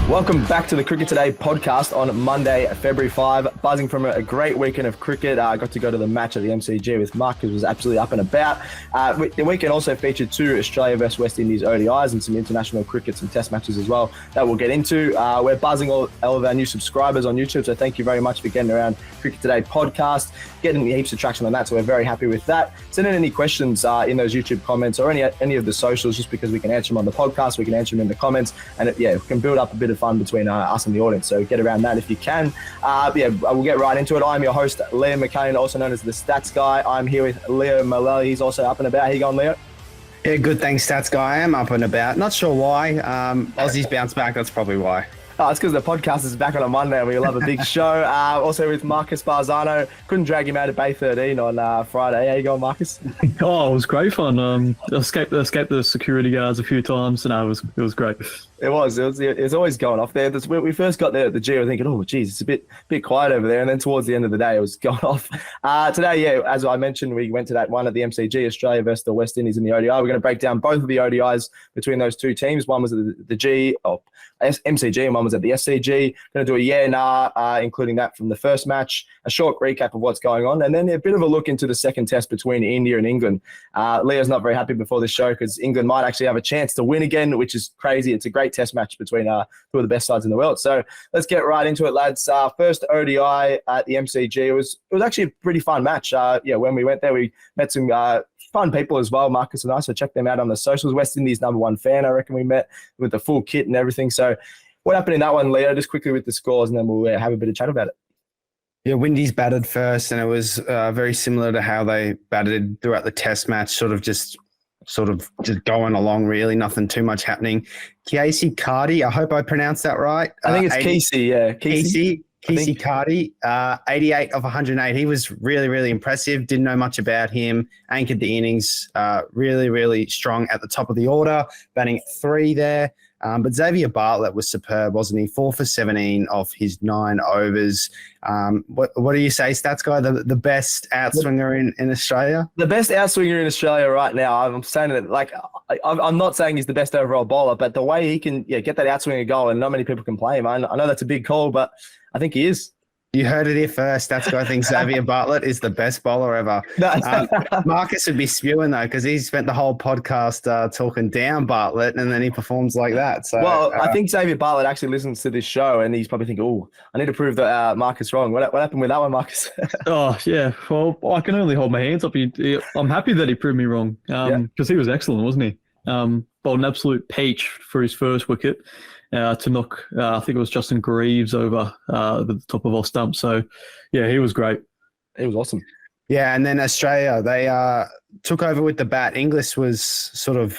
Welcome back to the Cricket Today podcast on Monday, February 5. Buzzing from a great weekend of cricket. I got to go to the match at the MCG with Mark, who was absolutely up and about. The weekend also featured 2 Australia vs West Indies ODIs and some international crickets and test matches as well that we'll get into. We're buzzing all of our new subscribers on YouTube, so thank you very much for getting around Cricket Today podcast, getting heaps of traction on that, so we're very happy with that. Send in any questions in those YouTube comments or any of the socials, just because we can answer them on the podcast, we can answer them in the comments, and we can build up a bit of fun between us and the audience, so get around that if you can. We'll get right into it. I'm your host, Leo McAllion, also known as the Stats Guy. I'm here with Leo Mullaly. He's also up and about. How you going, Leo? Yeah, good, thanks, Stats Guy. I am up and about. Not sure why. Aussies bounce back, that's probably why. Oh, it's because the podcast is back on a Monday and we love a big show. Also with Marcus Bazzano. Couldn't drag him out of Bay 13 on Friday. How you going, Marcus? Oh, it was great fun. Escaped the security guards a few times, and it was great. It was always going off there. When we first got there at the G, I was thinking, oh, geez, it's a bit quiet over there. And then towards the end of the day, it was going off. Today, as I mentioned, we went to that one at the MCG, Australia versus the West Indies in the ODI. We're going to break down both of the ODIs between those two teams. One was at the G, MCG, and one was at the SCG. Going to do a yeah, nah, including that from the first match, a short recap of what's going on, and then a bit of a look into the second test between India and England. Leo's not very happy before this show because England might actually have a chance to win again, which is crazy. It's a great test match between two of the best sides in the world. So let's get right into it, lads. First ODI at the MCG. It was actually a pretty fun match. When we went there, we met some fun people as well, Marcus and I, so check them out on the socials. West Indies #1 fan, I reckon we met with the full kit and everything. So what happened in that one, Leo? Just quickly with the scores, and then we'll have a bit of chat about it. Yeah, Windies batted first, and it was very similar to how they batted throughout the test match, sort of just going along, really, nothing too much happening. Keacy Carty, I hope I pronounced that right. I think it's Keacy, yeah. Keacy Carty, 88 of 108. He was really, really impressive. Didn't know much about him. Anchored the innings. Really, really strong at the top of the order. Batting at 3 there. But Xavier Bartlett was superb, wasn't he? 4 for 17 off his 9 overs. What do you say, Stats Guy? The best outswinger in Australia? The best outswinger in Australia right now. I'm saying that, I'm not saying he's the best overall bowler, but the way he can get that outswinger goal, and not many people can play him. I know that's a big call, but I think he is. You heard it here first. That's why I think Xavier Bartlett is the best bowler ever. Marcus would be spewing, though, because he spent the whole podcast talking down Bartlett, and then he performs like that. So, I think Xavier Bartlett actually listens to this show, and he's probably thinking, oh, I need to prove that Marcus wrong. What happened with that one, Marcus? Oh, yeah. Well, I can only hold my hands up. I'm happy that he proved me wrong because he was excellent, wasn't he? Bowled an absolute peach for his first wicket. To knock, I think it was Justin Greaves over the top of off stump. So, yeah, he was great. He was awesome. Yeah, and then Australia, they took over with the bat. Inglis was sort of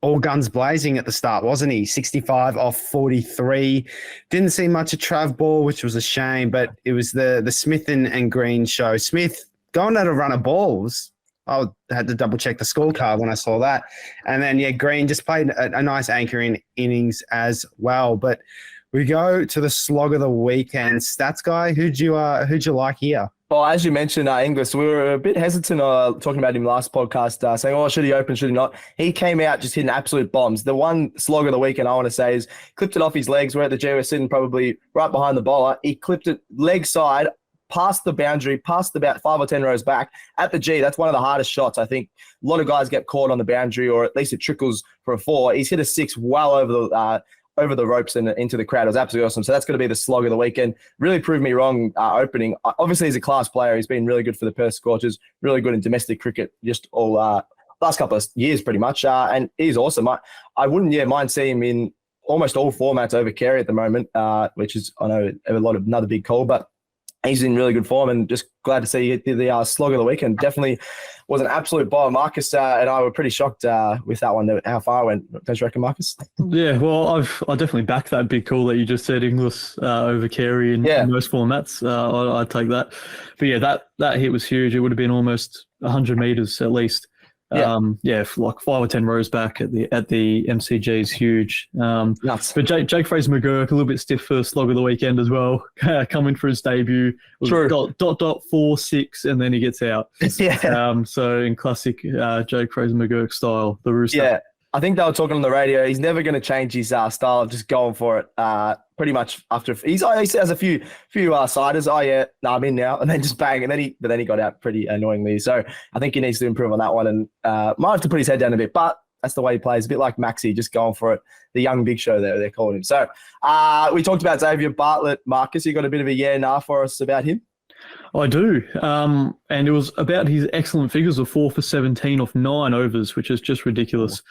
all guns blazing at the start, wasn't he? 65 off 43. Didn't see much of Trav Ball, which was a shame, but it was the Smith and Green show. Smith going at a run of balls. I had to double check the scorecard when I saw that. And then, Green just played a nice anchoring innings as well. But we go to the slog of the weekend. Stats Guy, who'd you like here? Well, as you mentioned, Inglis, we were a bit hesitant talking about him last podcast, saying, should he open, should he not? He came out just hitting absolute bombs. The one slog of the weekend, I want to say, is clipped it off his legs. We're at the G, we're sitting probably right behind the bowler. He clipped it leg side, past the boundary, past about 5 or 10 rows back at the G. That's one of the hardest shots. I think a lot of guys get caught on the boundary, or at least it trickles for a 4. He's hit a 6 well over the ropes and into the crowd. It was absolutely awesome. So that's going to be the slog of the weekend. Really proved me wrong opening. Obviously, he's a class player. He's been really good for the Perth Scorchers, really good in domestic cricket, just all last couple of years pretty much. And he's awesome. I wouldn't mind seeing him in almost all formats over Carey at the moment, which is, I know, another big call, but he's in really good form, and just glad to see the slog of the weekend. Definitely was an absolute ball. Marcus and I were pretty shocked with that one, how far I went. Don't you reckon, Marcus? Yeah, well, I definitely back that big call that you just said, Inglis over Carey in most formats. I'd take that. But yeah, that hit was huge. It would have been almost 100 metres at least. Like 5 or 10 rows back at the MCG is huge. Nuts. But Jake Fraser-McGurk, a little bit stiff for slog of the weekend as well, coming for his debut. True. .4-6, and then he gets out. So in classic Jake Fraser-McGurk style, the rooster. Yeah. I think they were talking on the radio. He's never going to change his style of just going for it. Pretty much after he has a few siders. Oh yeah, no, I'm in now, and then just bang, and then he got out pretty annoyingly. So I think he needs to improve on that one, and might have to put his head down a bit. But that's the way he plays, a bit like Maxi, just going for it. The young big show there, they're calling him. So we talked about Xavier Bartlett. Marcus, you got a bit of a nah for us about him? I do. And it was about his excellent figures of 4 for 17 off 9 overs, which is just ridiculous.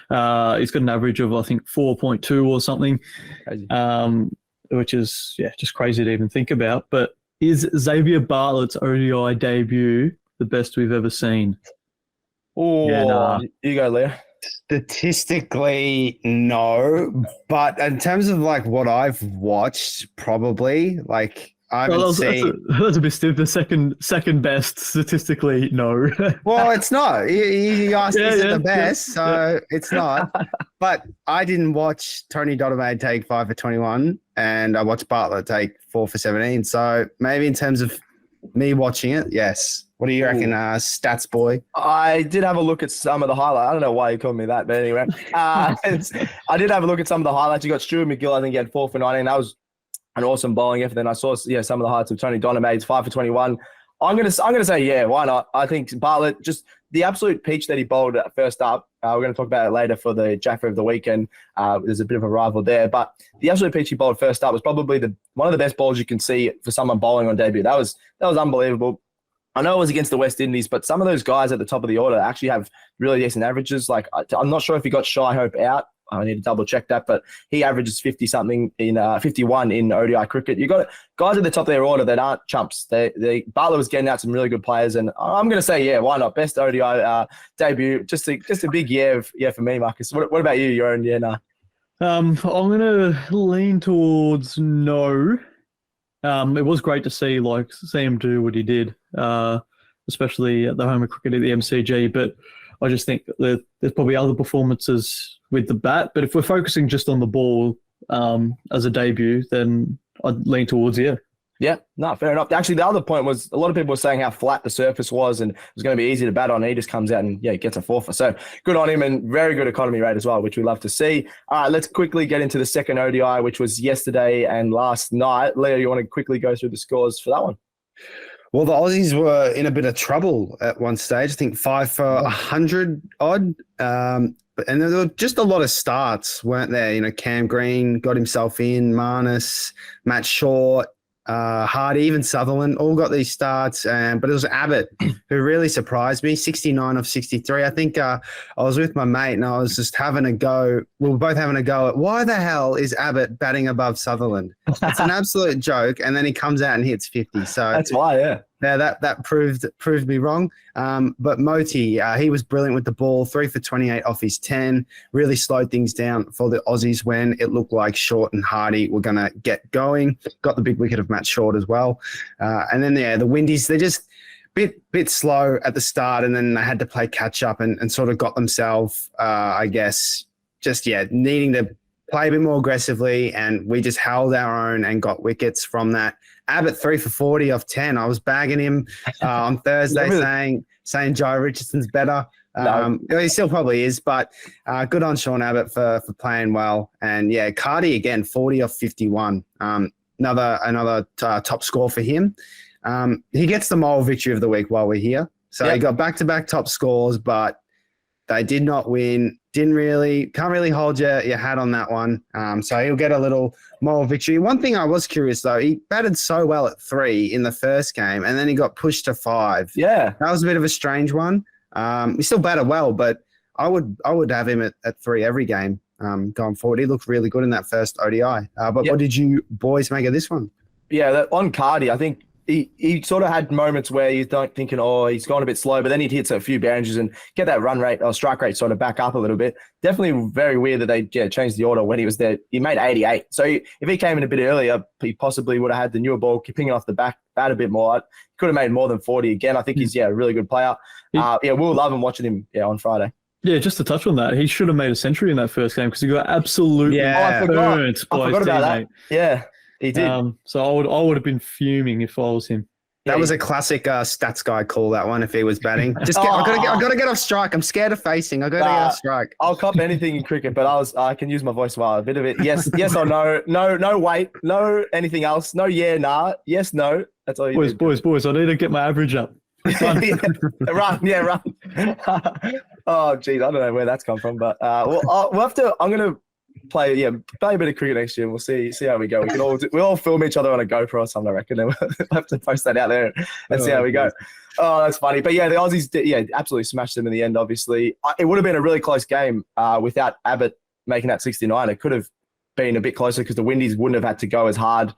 He's got an average of, I think, 4.2 or something, which is, just crazy to even think about. But is Xavier Bartlett's ODI debut the best we've ever seen? Oh, you go, Leo. Statistically, no. But in terms of like what I've watched, probably like that's a bit stiff. The second best statistically, no. Well, it's not. You asked is it the best, so it's not. But I didn't watch Tony Dodemaide take 5 for 21, and I watched Bartlett take 4 for 17. So maybe in terms of me watching it, yes. What do you reckon, stats boy? I did have a look at some of the highlights. I don't know why you called me that, but anyway. I did have a look at some of the highlights. You got Stuart McGill, I think he had 4 for 19. That was an awesome bowling effort. Then I saw some of the highlights of Tony Dodemaide's 5 for 21. I'm gonna say why not? I think Bartlett, just the absolute peach that he bowled at first up. We're going to talk about it later for the Jaffa of the weekend. There's a bit of a rival there, but the absolute peach he bowled first up was probably one of the best bowls you can see for someone bowling on debut. That was unbelievable. I know it was against the West Indies, but some of those guys at the top of the order actually have really decent averages. Like, I'm not sure if he got Shy Hope out. I need to double check that, but he averages 50-something in 51 in ODI cricket. You got guys at the top of their order that aren't chumps. Bartlett was getting out some really good players, and I'm going to say, why not? Best ODI debut. Just a big for me, Marcus. What about you? Your own nah? I'm going to lean towards no. It was great to see him do what he did, especially at the home of cricket at the MCG. But I just think that there's probably other performances with the bat. But if we're focusing just on the ball as a debut, then I'd lean towards Yeah, no, fair enough. Actually, the other point was a lot of people were saying how flat the surface was and it was going to be easy to bat on. He just comes out and gets a 4 for. So good on him, and very good economy rate as well, which we love to see. All right, let's quickly get into the second ODI, which was yesterday and last night. Leo, you want to quickly go through the scores for that one? Well, the Aussies were in a bit of trouble at one stage. I think 5 for 100 odd. And there were just a lot of starts, weren't there? You know, Cam Green got himself in, Marnus, Matt Short, Hardy, even Sutherland, all got these starts. But it was Abbott who really surprised me, 69 of 63. I think I was with my mate and I was just having a go. We were both having a go at why the hell is Abbott batting above Sutherland? It's an absolute joke. And then he comes out and hits 50. So that's why, yeah. Yeah, that proved me wrong. But Moti, he was brilliant with the ball, 3 for 28 off his 10, really slowed things down for the Aussies when it looked like Short and Hardy were going to get going. Got the big wicket of Matt Short as well. And then, the Windies, they're just bit slow at the start, and then they had to play catch up and sort of got themselves, I guess, just, needing to play a bit more aggressively, and we just held our own and got wickets from that. Abbott 3 for 40 off 10. I was bagging him on Thursday saying Joe Richardson's better. He still probably is, but good on Sean Abbott for playing well. And Carty again, 40 off 51. Another top score for him. He gets the moral victory of the week while we're here. So he got back-to-back top scores, but they did not win. Can't really hold your hat on that one. So he'll get a little moral victory. One thing I was curious though, he batted so well at 3 in the first game, and then he got pushed to 5. Yeah, that was a bit of a strange one. He still batted well, but I would have him at 3 every game going forward. He looked really good in that first ODI. What did you boys make of this one? Yeah, on Carty, I think he sort of had moments where you don't thinking, he's gone a bit slow, but then he'd hit a few boundaries and get that run rate or strike rate sort of back up a little bit. Definitely very weird that they changed the order when he was there. He made 88. So if he came in a bit earlier, he possibly would have had the newer ball pinging off the bat a bit more. Could have made more than 40 again. I think he's a really good player. We'll love him watching him on Friday. Yeah, just to touch on that, he should have made a century in that first game because he got absolutely burnt by his teammate. Yeah. He did. So I would have been fuming if I was him. That was a classic stats guy call, that one, if he was batting. I gotta get off strike. I'm scared of facing. I gotta get off strike. I'll cop anything in cricket, but I can use my voice well. A bit of it. Yes or no. No, wait. No, anything else. No, yeah, nah. Yes, no. That's all you do. Boys, I need to get my average up. Run. Oh, geez, I don't know where that's come from, but we'll have to. I'm gonna play a bit of cricket next year. We'll see how we go. We'll all film each other on a GoPro or something, I reckon. Then we'll have to post that out there and see how we go. Oh, that's funny. But yeah, the Aussies absolutely smashed them in the end. Obviously, it would have been a really close game without Abbott making that 69. It could have been a bit closer because the Windies wouldn't have had to go as hard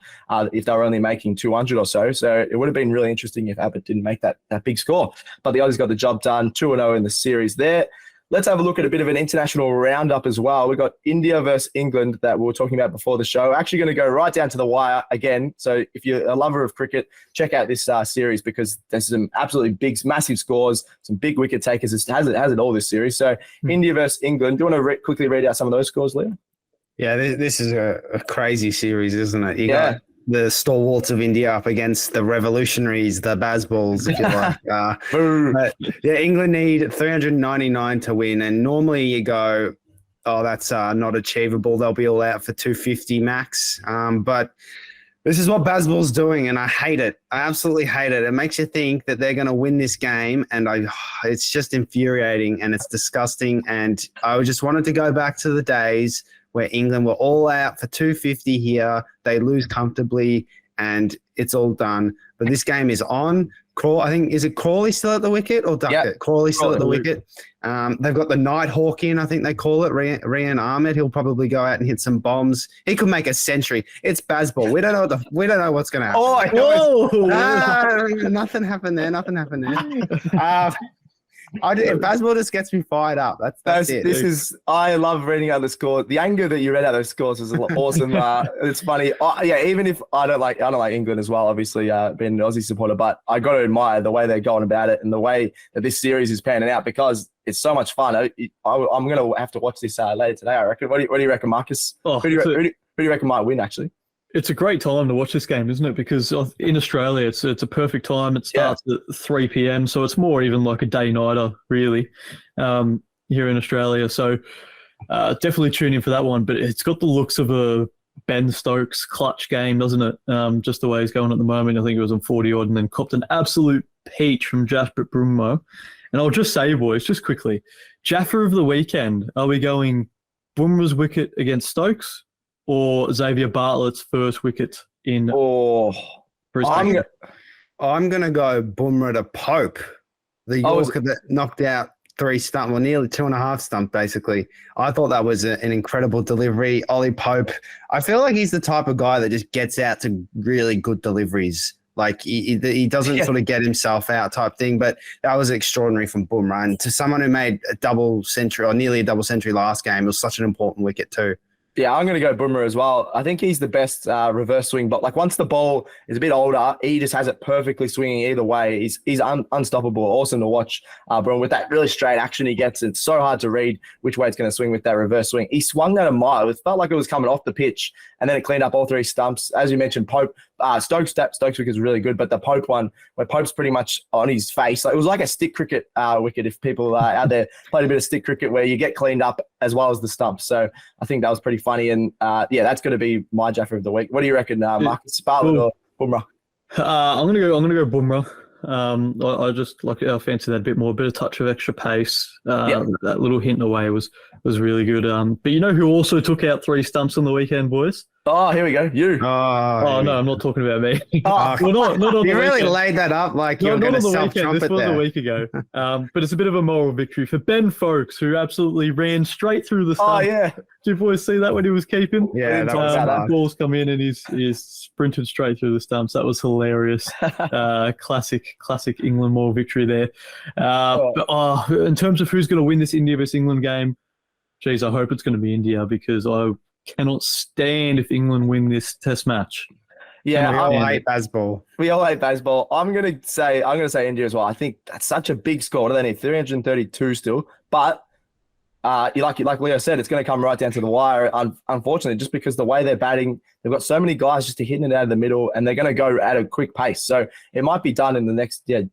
if they were only making 200 or so. So it would have been really interesting if Abbott didn't make that big score. But the Aussies got the job done, 2-0 in the series there. Let's have a look at a bit of an international roundup as well. We've got India versus England that we were talking about before the show. Actually going to go right down to the wire again. So if you're a lover of cricket, check out this series because there's some absolutely big, massive scores, some big wicket takers. It has it all this series. So India versus England. Do you want to quickly read out some of those scores, Leo? Yeah, this is a crazy series, isn't it? You got the stalwarts of India up against the revolutionaries, the Bazballs, if you like. But England need 399 to win, and normally you go, oh, that's not achievable. They'll be all out for 250 max. But this is what Bazball's doing, and I hate it. I absolutely hate it. It makes you think that they're going to win this game, and it's just infuriating and it's disgusting. And I just wanted to go back to the days where England were all out for 250 here. They lose comfortably, and it's all done. But this game is on. Is it Crawley still at the wicket or Duckett? Yeah. Crawley still at the wicket. They've got the Nighthawk in, I think they call it, Rian Ahmed. He'll probably go out and hit some bombs. He could make a century. It's Bazball. We don't know what's going to happen. Nothing happened there. Bazball just gets me fired up. That's it. I love reading out the score. The anger that you read out those scores was awesome. It's funny. Even if I don't like England as well, obviously being an Aussie supporter, but I got to admire the way they're going about it and the way that this series is panning out because it's so much fun. I'm going to have to watch this later today, I reckon. What do you reckon, Marcus? Who do you reckon might win, actually? It's a great time to watch this game, isn't it? Because in Australia, it's a perfect time. It starts at 3 p.m, so it's more even like a day-nighter, really, here in Australia. So definitely tune in for that one. But it's got the looks of a Ben Stokes clutch game, doesn't it? Just the way he's going at the moment. I think it was on 40-odd and then copped an absolute peach from Jasprit Bumrah. And I'll just say, boys, just quickly, Jaffer of the weekend, are we going Bumrah's wicket against Stokes or Xavier Bartlett's first wicket in Brisbane? I'm going to go Bumrah to Pope, the Yorker that knocked out 3 stump, well, nearly 2.5 stump, basically. I thought that was an incredible delivery. Ollie Pope, I feel like he's the type of guy that just gets out to really good deliveries. Like he doesn't sort of get himself out type thing, but that was extraordinary from Bumrah. And to someone who made a double century or nearly a double century last game, it was such an important wicket too. Yeah, I'm going to go Bumrah as well. I think he's the best reverse swing, but like once the ball is a bit older, he just has it perfectly swinging either way. He's unstoppable. Awesome to watch, bro. With that really straight action he gets, it's so hard to read which way it's going to swing with that reverse swing. He swung that a mile. It felt like it was coming off the pitch, and then it cleaned up all 3 stumps. As you mentioned, Pope, Stokes wicket is really good, but the Pope one, where Pope's pretty much on his face, it was like a stick cricket wicket. If people out there played a bit of stick cricket, where you get cleaned up as well as the stumps. So I think that was pretty funny, and that's going to be my Jaffer of the week. What do you reckon, Marcus, Bartlett or Bumrah? I'm gonna go Bumrah. I just I fancy that a bit more, a bit of touch of extra pace. That little hint away was really good. But you know who also took out 3 stumps on the weekend, boys? Oh, here we go. You. Oh no, I'm not talking about me. Not on you really weekend. Laid that up like you're going to self-trumpet there. This was a week ago. But it's a bit of a moral victory for Ben Folkes, who absolutely ran straight through the stump. Oh, yeah. Did you boys see that when he was keeping? Yeah, that ball's come in and he's sprinted straight through the stumps. That was hilarious. Classic England moral victory there. But in terms of who's going to win this India versus England game, geez, I hope it's going to be India because I cannot stand if England win this Test match. Yeah, we all hate Bazball. We all hate Bazball. I'm gonna say India as well. I think that's such a big score. What do they need? 332 still, but like Leo said, it's going to come right down to the wire. Unfortunately, just because the way they're batting, they've got so many guys just hitting it out of the middle, and they're going to go at a quick pace. So it might be done in the next I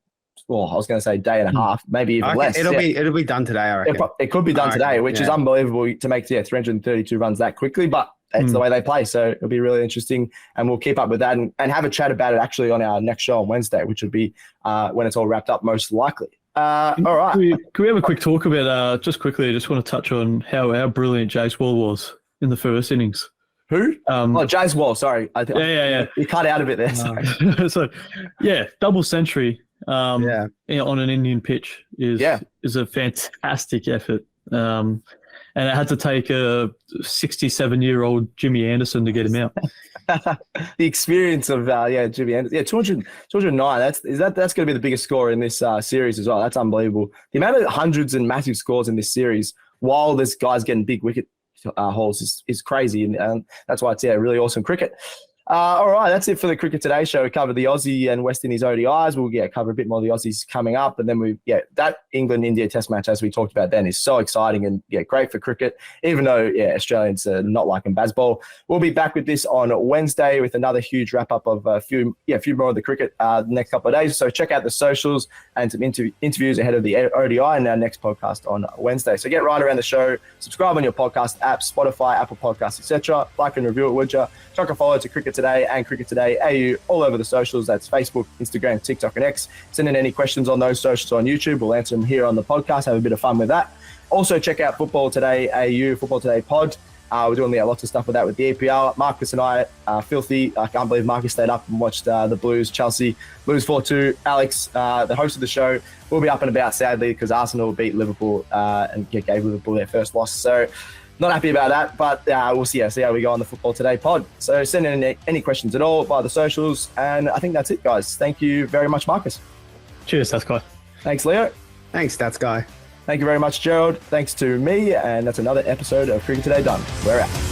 was going to say day and a half, maybe even less. It'll be done today, I reckon. It could be done today, which is unbelievable to make 332 runs that quickly, but it's the way they play. So it'll be really interesting, and we'll keep up with that and have a chat about it actually on our next show on Wednesday, which would be when it's all wrapped up, most likely. All right. Can we have a quick talk about, just quickly, I just want to touch on how brilliant Bazball was in the first innings. Who? Bazball, sorry. Yeah. You cut out a bit there. Sorry. So, double century on an Indian pitch is a fantastic effort. And it had to take a 67-year-old Jimmy Anderson to get him out. The experience of Jimmy Anderson. Yeah, 209. That's going to be the biggest score in this series as well. That's unbelievable. The amount of hundreds and massive scores in this series while this guy's getting big wicket hauls is crazy, and that's why it's really awesome cricket. All right, that's it for the Cricket Today show. We covered the Aussie and West Indies ODIs. We'll cover a bit more of the Aussies coming up, and then that England-India Test match, as we talked about then, is so exciting and great for cricket. Even though Australians are not liking Bazball, we'll be back with this on Wednesday with another huge wrap up of a few more of the cricket the next couple of days. So check out the socials and some interviews ahead of the ODI and our next podcast on Wednesday. So get right around the show, subscribe on your podcast apps, Spotify, Apple Podcasts, etc. Like and review it, would you? Chuck a follow to Cricket Today and Cricket Today AU all over the socials. That's Facebook, Instagram, TikTok, and X. Send in any questions on those socials on YouTube. We'll answer them here on the podcast. Have a bit of fun with that. Also, check out Football Today AU, Football Today Pod. We're doing lots of stuff with that with the EPL. Marcus and I are filthy. I can't believe Marcus stayed up and watched the Blues, Chelsea, Blues 4-2. Alex, the host of the show, will be up and about, sadly, because Arsenal beat Liverpool and gave Liverpool their first loss. So, not happy about that, but we'll see how we go on the Football Today pod. So send in any questions at all via the socials. And I think that's it, guys. Thank you very much, Marcus. Cheers, Stats Guy. Thanks, Leo. Thanks, Stats Guy. Thank you very much, Gerald. Thanks to me. And that's another episode of Cricket Today done. We're out.